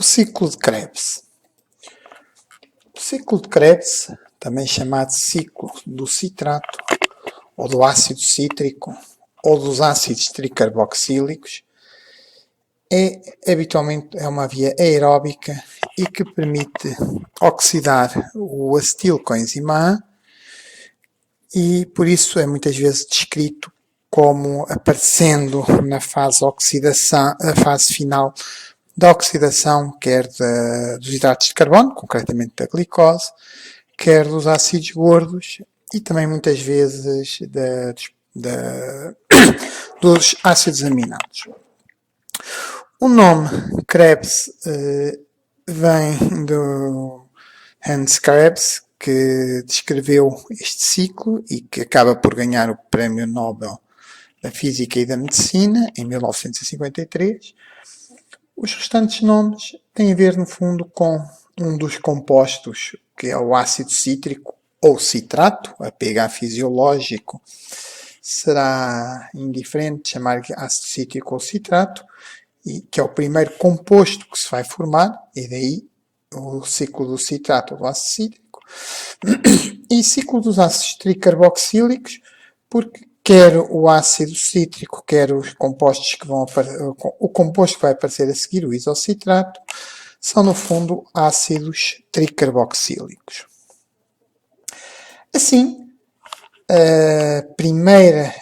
ciclo de Krebs. O ciclo de Krebs, também chamado ciclo do citrato, ou do ácido cítrico, ou dos ácidos tricarboxílicos, habitualmente uma via aeróbica e que permite oxidar o acetil coenzima A, e por isso é muitas vezes descrito como aparecendo na fase oxidação, a fase final da oxidação, quer dos hidratos de carbono, concretamente da glicose, quer dos ácidos gordos e também muitas vezes dos ácidos aminados. O nome Krebs vem do Hans Krebs, que descreveu este ciclo e que acaba por ganhar o Prémio Nobel da Física e da Medicina em 1953. Os restantes nomes têm a ver, no fundo, com um dos compostos, que é o ácido cítrico ou citrato. A pH fisiológico será indiferente chamar ácido cítrico ou citrato, e que é o primeiro composto que se vai formar, e daí o ciclo do citrato ou do ácido cítrico, e ciclo dos ácidos tricarboxílicos, porque quer o ácido cítrico, quer os compostos que vão o composto que vai aparecer a seguir, o isocitrato, são no fundo ácidos tricarboxílicos. Assim, a primeira,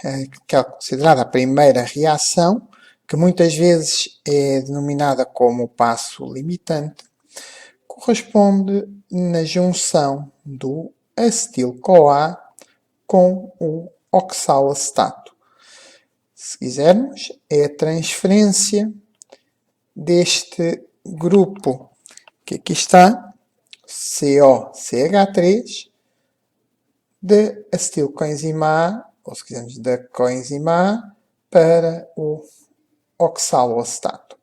que é considerada a primeira reação, que muitas vezes é denominada como passo limitante, corresponde na junção do acetil-CoA com o oxalacetato. Se quisermos, é a transferência deste grupo que aqui está, COCH3, de acetilcoenzima A, ou se quisermos, da coenzima A, para o oxaloacetato,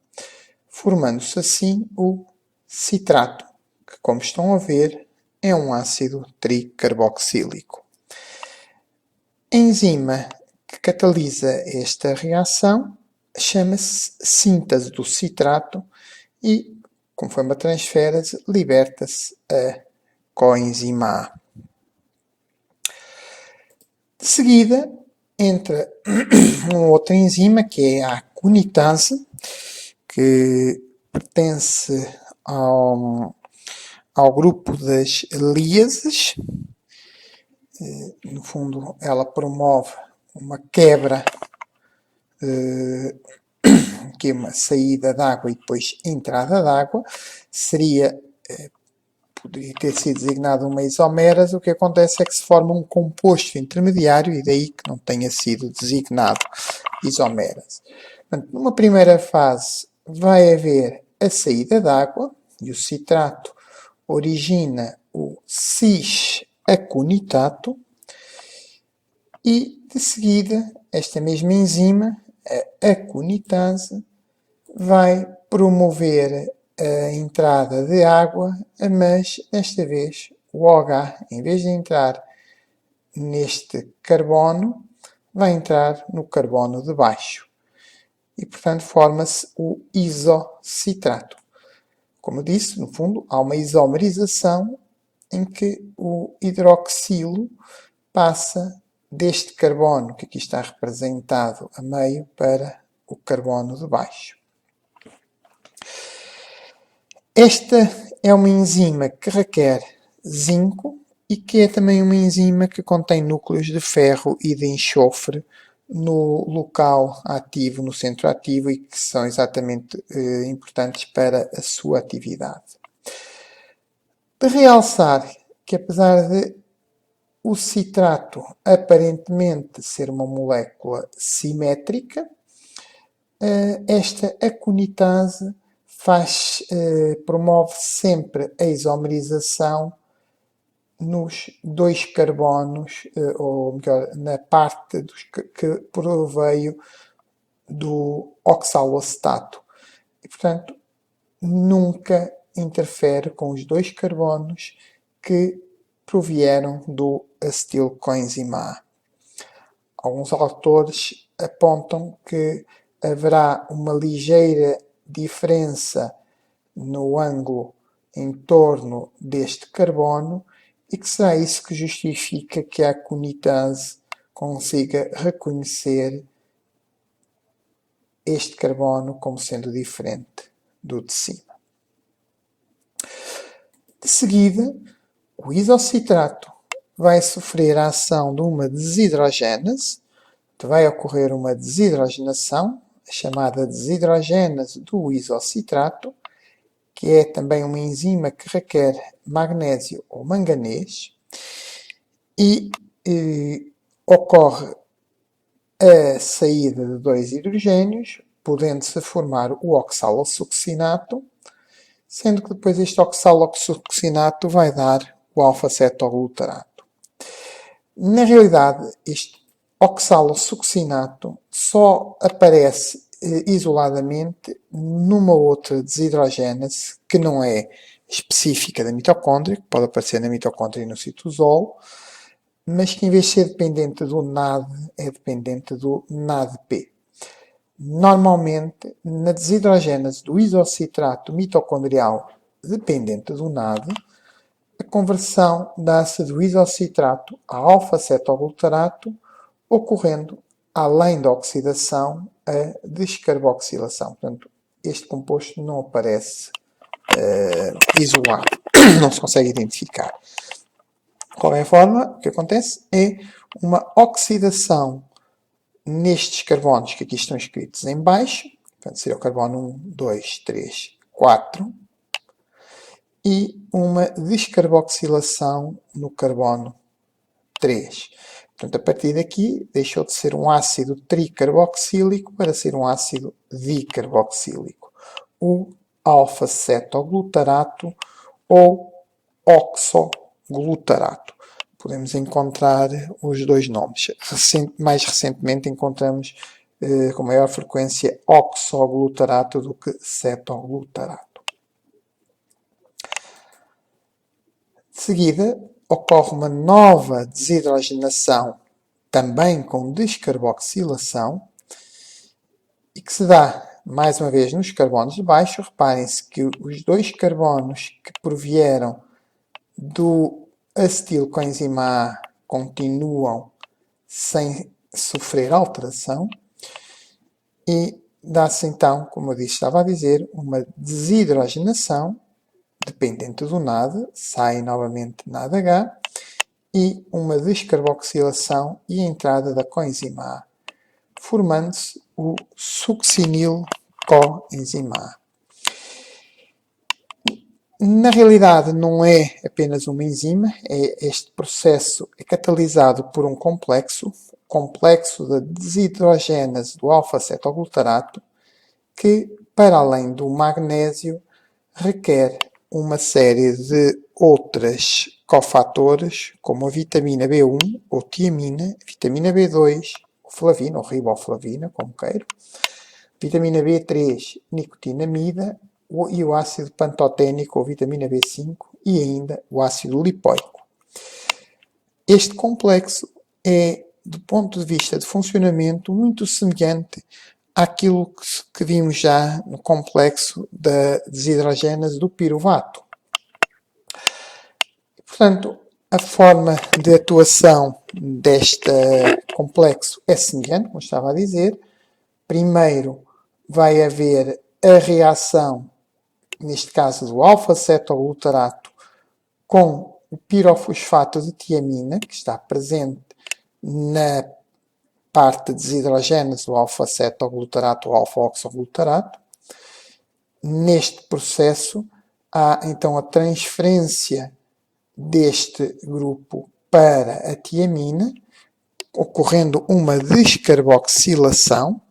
formando-se assim o citrato, que, como estão a ver, é um ácido tricarboxílico. A enzima que catalisa esta reação chama-se síntese do citrato e, conforme a transferase, liberta-se a coenzima A. De seguida, entra uma outra enzima, que é a acunitase, que pertence ao grupo das líases. No fundo, ela promove uma quebra, que é uma saída de água e depois entrada de água. Poderia ter sido designado uma isomerase. O que acontece é que se forma um composto intermediário e daí que não tenha sido designado isomerase. Portanto, numa primeira fase vai haver a saída de água e o citrato origina o cis-acunitato e, de seguida, esta mesma enzima, a acunitase, vai promover a entrada de água, mas desta vez o OH, em vez de entrar neste carbono, vai entrar no carbono de baixo. E, portanto, forma-se o isocitrato. Como disse, no fundo, há uma isomerização em que o hidroxilo passa deste carbono, que aqui está representado a meio, para o carbono de baixo. Esta é uma enzima que requer zinco e que é também uma enzima que contém núcleos de ferro e de enxofre no local ativo, no centro ativo, e que são exatamente importantes para a sua atividade. De realçar que, apesar de o citrato aparentemente ser uma molécula simétrica, esta acunitase promove sempre a isomerização nos dois carbonos, ou melhor, na parte que proveio do oxaloacetato. E, portanto, nunca interfere com os dois carbonos que provieram do acetilcoenzima A. Alguns autores apontam que haverá uma ligeira diferença no ângulo em torno deste carbono e que será isso que justifica que a aconitase consiga reconhecer este carbono como sendo diferente do de cima. De seguida, o isocitrato vai sofrer a ação de uma desidrogénase, vai ocorrer uma desidrogenação, chamada desidrogénase do isocitrato, que é também uma enzima que requer magnésio ou manganês, e ocorre a saída de dois hidrogénios, podendo-se formar o oxalosuccinato, sendo que depois este oxalosuccinato vai dar o alfa-cetoglutarato. Na realidade, este oxalosuccinato só aparece isoladamente numa outra desidrogénase que não é específica da mitocôndria, que pode aparecer na mitocôndria e no citosol, mas que em vez de ser dependente do NAD, é dependente do NADP. Normalmente, na desidrogénase do isocitrato mitocondrial dependente do NAD, a conversão dá-se do isocitrato a alfa-cetoglutarato, ocorrendo, além da oxidação, a descarboxilação. Portanto, este composto não aparece isolado, não se consegue identificar. De qualquer forma, o que acontece é uma oxidação nestes carbonos que aqui estão escritos em baixo, portanto, seria o carbono 1, 2, 3, 4, e uma descarboxilação no carbono 3. Portanto, a partir daqui, deixou de ser um ácido tricarboxílico para ser um ácido dicarboxílico, o alfa-cetoglutarato ou oxoglutarato. Podemos encontrar os dois nomes. Mais recentemente encontramos com maior frequência oxoglutarato do que cetoglutarato. De seguida, ocorre uma nova desidrogenação, também com descarboxilação, e que se dá, mais uma vez, nos carbonos de baixo. Reparem-se que os dois carbonos que provieram do acetilcoenzima A continuam sem sofrer alteração, e dá-se então, como eu disse, estava a dizer, uma desidrogenação dependente do NAD, sai novamente NADH, e uma descarboxilação e a entrada da coenzima A, formando-se o succinil-coenzima A. Na realidade, não é apenas uma enzima, este processo é catalisado por um complexo da desidrogénase do alfa-cetoglutarato, que, para além do magnésio, requer uma série de outras cofatores, como a vitamina B1 ou tiamina, vitamina B2, flavina ou riboflavina, como queiro, vitamina B3, nicotinamida, e o ácido pantoténico ou vitamina B5 e ainda o ácido lipoico. Este complexo é, do ponto de vista de funcionamento, muito semelhante àquilo que vimos já no complexo da desidrogénase do piruvato. Portanto, a forma de atuação deste complexo é semelhante, como estava a dizer. Primeiro vai haver a reação, neste caso do alfa-cetoglutarato, com o pirofosfato de tiamina, que está presente na parte desidrogénase do alfa-cetoglutarato ou alfa-oxoglutarato. Neste processo, há então a transferência deste grupo para a tiamina, ocorrendo uma descarboxilação,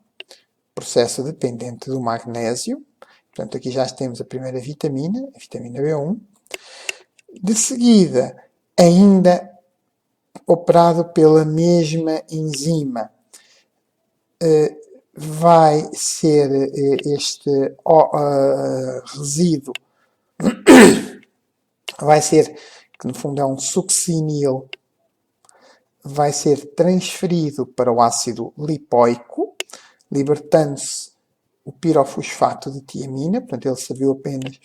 processo dependente do magnésio. Portanto, aqui já temos a primeira vitamina, a vitamina B1. De seguida, ainda operado pela mesma enzima, vai ser este resíduo, vai ser, que no fundo é um succinil, vai ser transferido para o ácido lipoico, libertando-se o pirofosfato de tiamina, portanto ele serviu apenas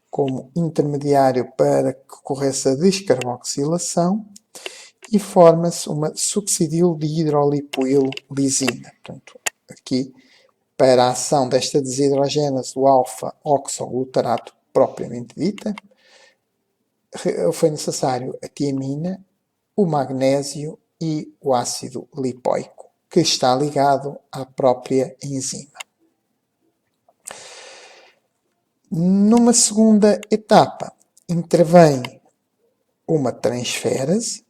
como intermediário para que ocorresse a descarboxilação, e forma-se uma succidil dihidrolipoil-lisina. Portanto, aqui, para a ação desta desidrogênase do alfa-oxoglutarato propriamente dita, foi necessário a tiamina, o magnésio e o ácido lipoico, que está ligado à própria enzima. Numa segunda etapa, intervém uma transferase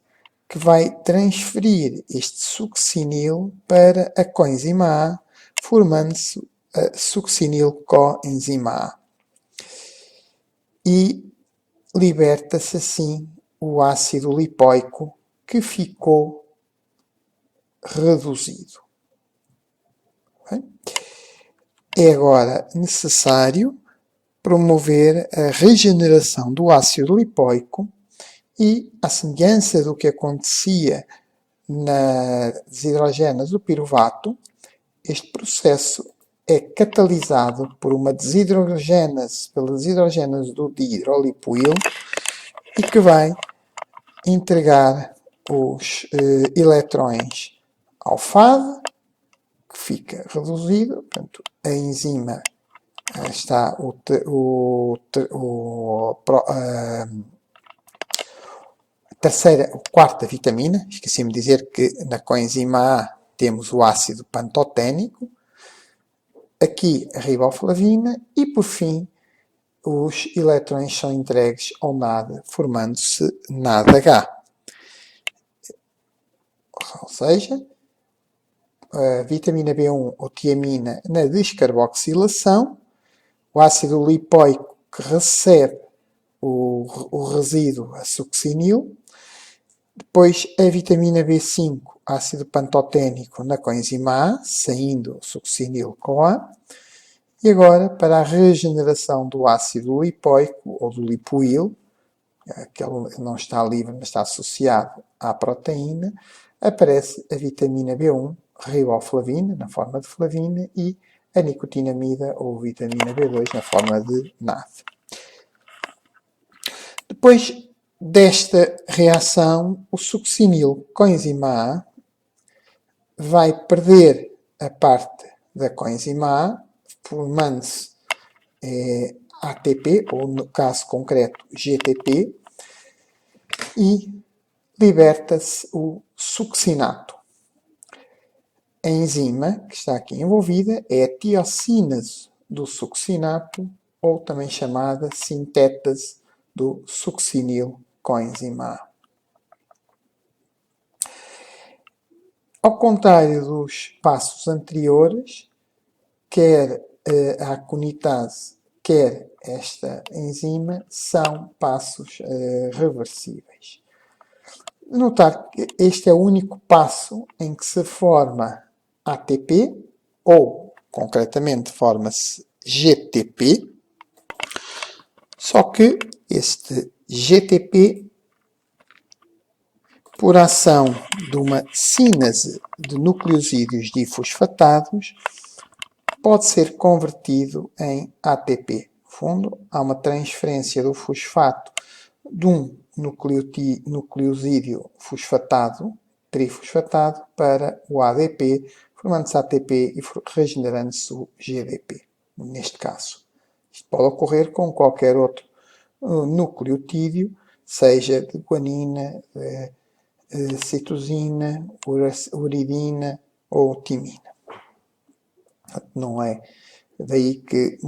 que vai transferir este succinil para a coenzima A, formando-se a succinil-coenzima A. E liberta-se assim o ácido lipoico que ficou reduzido. É agora necessário promover a regeneração do ácido lipoico e, à semelhança do que acontecia na desidrogênase do piruvato, este processo é catalisado por uma desidrogênase, pela desidrogênase do dihidrolipoil, e que vai entregar os eletrões ao FAD, que fica reduzido, portanto, a enzima está quarta vitamina, esqueci-me de dizer que na coenzima A temos o ácido pantoténico, aqui a riboflavina e, por fim, os eletrões são entregues ao NAD, formando-se NADH. Ou seja, a vitamina B1 ou tiamina na descarboxilação, o ácido lipoico que recebe o resíduo, a succinil, depois a vitamina B5, ácido pantoténico na coenzima A, saindo o succinil-CoA, e agora para a regeneração do ácido lipoico ou do lipoil, que não está livre, mas está associado à proteína, aparece a vitamina B1, riboflavina, na forma de flavina, e a nicotinamida ou vitamina B2 na forma de NAD. Depois desta reação, o succinil coenzima A vai perder a parte da coenzima A, formando-se ATP, ou no caso concreto GTP, e liberta-se o succinato. A enzima que está aqui envolvida é a tiosínase do succinato, ou também chamada sintétase do succinil coenzima A. Ao contrário dos passos anteriores, quer a aconitase, quer esta enzima, são passos reversíveis. Notar que este é o único passo em que se forma ATP, ou, concretamente, forma-se GTP, só que este GTP, por ação de uma sínase de nucleosídeos difosfatados, pode ser convertido em ATP. No fundo, há uma transferência do fosfato de um nucleosídeo fosfatado, trifosfatado, para o ADP, formando-se ATP e regenerando-se o GDP, neste caso. Isto pode ocorrer com qualquer outro nucleotídeo, seja de guanina, citosina, uridina ou timina. Não é daí que,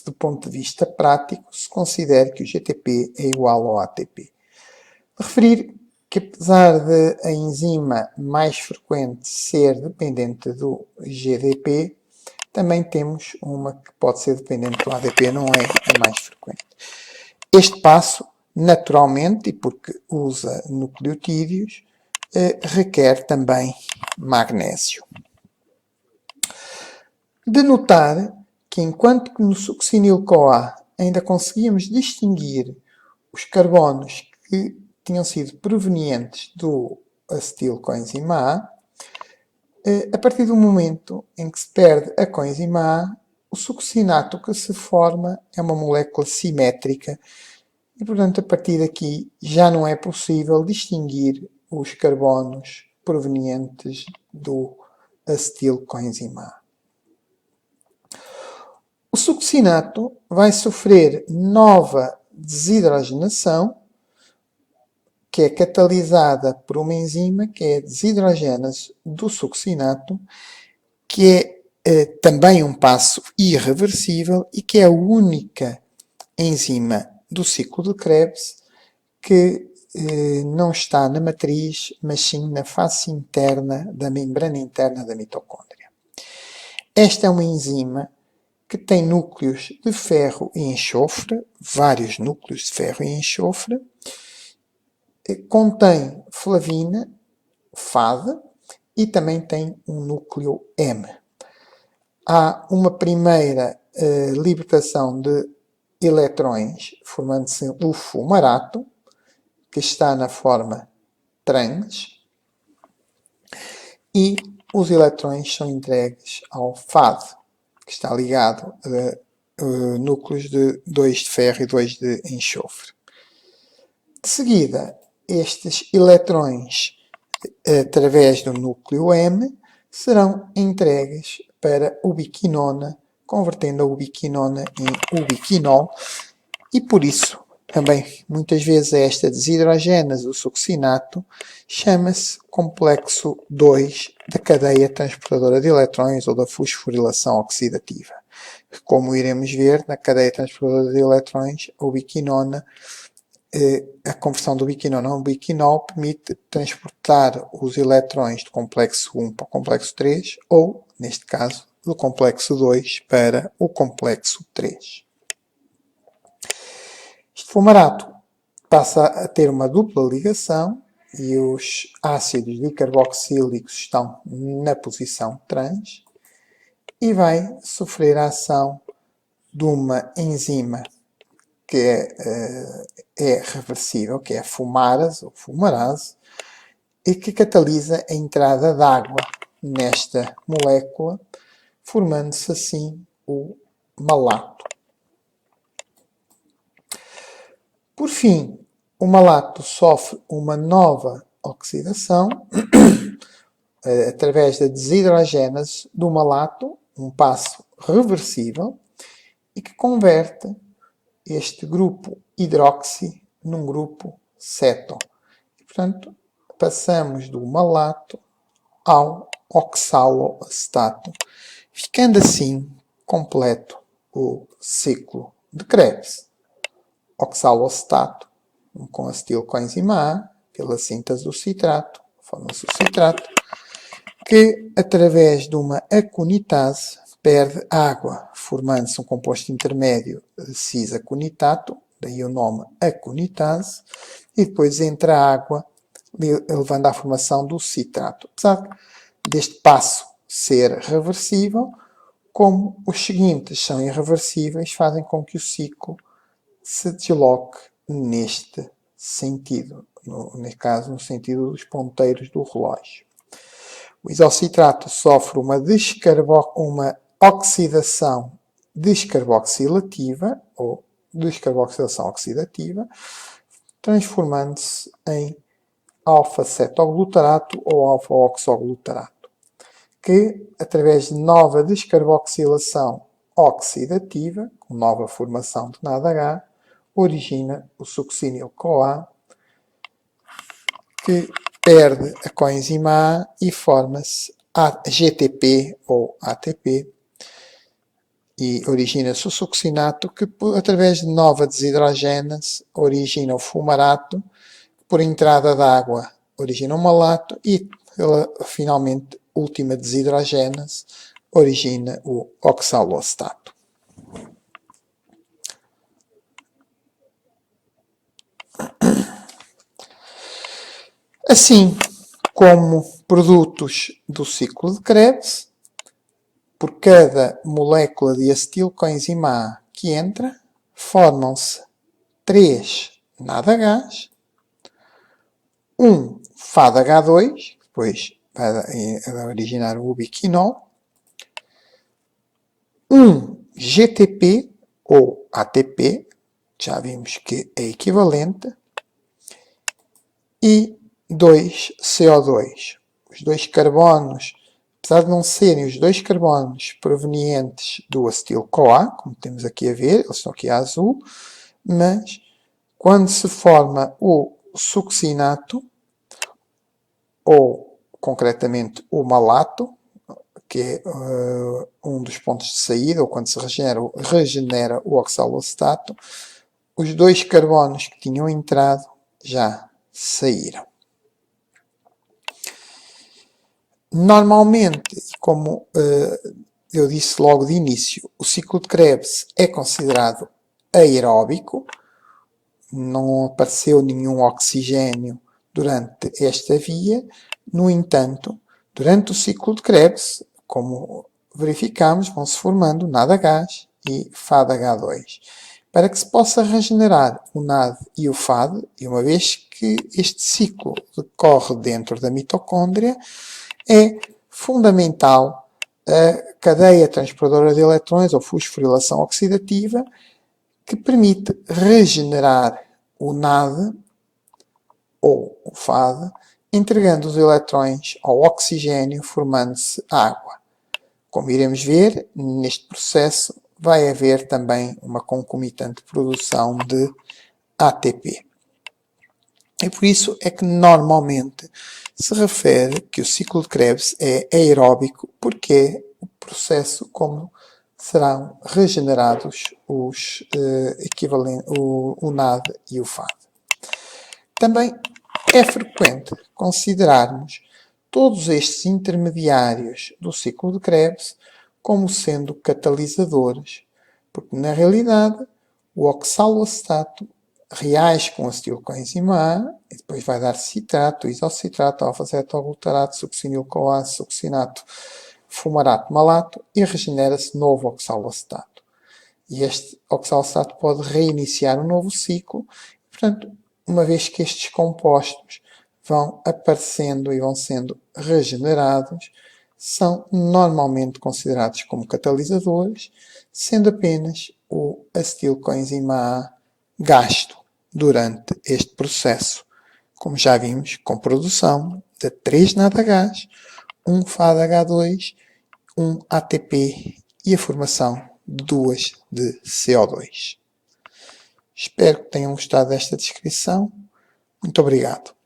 do ponto de vista prático, se considere que o GTP é igual ao ATP. Referir que, apesar de a enzima mais frequente ser dependente do GDP, também temos uma que pode ser dependente do ADP, não é a mais frequente. Este passo, naturalmente, e porque usa nucleotídeos, requer também magnésio. De notar que, enquanto que no succinil-CoA ainda conseguíamos distinguir os carbonos que tinham sido provenientes do acetil-coenzima A, a partir do momento em que se perde a coenzima A, o succinato que se forma é uma molécula simétrica e, portanto, a partir daqui já não é possível distinguir os carbonos provenientes do acetilcoenzima A. O succinato vai sofrer nova desidrogenação, que é catalisada por uma enzima que é a desidrogênase do succinato, que é também um passo irreversível e que é a única enzima do ciclo de Krebs que não está na matriz, mas sim na face interna da membrana interna da mitocôndria. Esta é uma enzima que tem núcleos de ferro e enxofre, vários núcleos de ferro e enxofre, contém flavina, FAD, e também tem um núcleo M. Há uma primeira libertação de eletrões, formando-se o fumarato, que está na forma trans, e os eletrões são entregues ao FAD, que está ligado a núcleos de 2 de ferro e 2 de enxofre. De seguida, estes eletrões, através do núcleo M, serão entregues para ubiquinona, convertendo a ubiquinona em ubiquinol, e por isso, também, muitas vezes, esta desidrogênase do succinato chama-se complexo 2 da cadeia transportadora de eletrões ou da fosforilação oxidativa. Como iremos ver, na cadeia transportadora de eletrões, a ubiquinona, a conversão do ubiquinona a ubiquinol permite transportar os eletrões do complexo 1 para o complexo 3 ou, neste caso, do complexo 2 para o complexo 3. Este fumarato passa a ter uma dupla ligação e os ácidos dicarboxílicos estão na posição trans e vai sofrer a ação de uma enzima que é reversível, que é a fumarase ou fumarase, e que catalisa a entrada de água nesta molécula, formando-se assim o malato. Por fim, o malato sofre uma nova oxidação através da desidrogênase do malato, um passo reversível, e que converte este grupo hidroxi num grupo ceto. E, portanto, passamos do malato ao oxaloacetato, ficando assim completo o ciclo de Krebs. Oxaloacetato com acetilcoenzima A, pela síntese do citrato, forma-se o citrato, que através de uma aconitase perde água, formando-se um composto intermédio de cis-aconitato, daí o nome aconitase, e depois entra a água, levando à formação do citrato. Apesar deste passo ser reversível, como os seguintes são irreversíveis, fazem com que o ciclo se desloque neste sentido, neste caso no sentido dos ponteiros do relógio. O isocitrato sofre uma oxidação descarboxilativa ou descarboxilação oxidativa, transformando-se em alfa-cetoglutarato ou alfa-oxoglutarato, que, através de nova descarboxilação oxidativa, com nova formação de NADH, origina o succinil-CoA, que perde a coenzima A e forma-se GTP ou ATP, e origina-se o succinato, que através de nova desidrogênase origina o fumarato, por entrada de água origina o malato e, finalmente, última desidrogênase origina o oxaloacetato. Assim como produtos do ciclo de Krebs, por cada molécula de acetilcoenzima A que entra, formam-se 3 NADHs, um FADH2, depois vai originar o ubiquinol, um GTP ou ATP, já vimos que é equivalente, e 2 CO2. Os dois carbonos, apesar de não serem os dois carbonos provenientes do acetil-CoA, como temos aqui a ver, eles estão aqui a azul, mas quando se forma o succinato, ou concretamente o malato, que é um dos pontos de saída, ou quando se regenera o oxaloaceto, os dois carbonos que tinham entrado já saíram. Normalmente, como eu disse logo de início, o ciclo de Krebs é considerado aeróbico, não apareceu nenhum oxigênio durante esta via. No entanto, durante o ciclo de Krebs, como verificamos, vão-se formando NADH e FADH2. Para que se possa regenerar o NAD e o FAD, e uma vez que este ciclo decorre dentro da mitocôndria, é fundamental a cadeia transportadora de eletrões, ou fosforilação oxidativa, que permite regenerar o NAD ou o FAD, entregando os eletrões ao oxigênio, formando-se água. Como iremos ver, neste processo vai haver também uma concomitante produção de ATP. E por isso é que normalmente se refere que o ciclo de Krebs é aeróbico, porque é o processo como serão regenerados os equivalentes, o NAD e o FAD. Também é frequente considerarmos todos estes intermediários do ciclo de Krebs como sendo catalisadores, porque na realidade o oxaloaceto reage com acetilcoenzima A e depois vai dar citrato, isocitrato, alfa-cetoglutarato, succinil-CoA, succinato, fumarato, malato e regenera-se novo oxaloaceto. E este oxaloaceto pode reiniciar um novo ciclo. Portanto, uma vez que estes compostos vão aparecendo e vão sendo regenerados, são normalmente considerados como catalisadores, sendo apenas o acetilcoenzima A gasto durante este processo, como já vimos, com produção de 3 NADH, 1 FADH2, 1 ATP e a formação de 2 de CO2. Espero que tenham gostado desta descrição. Muito obrigado.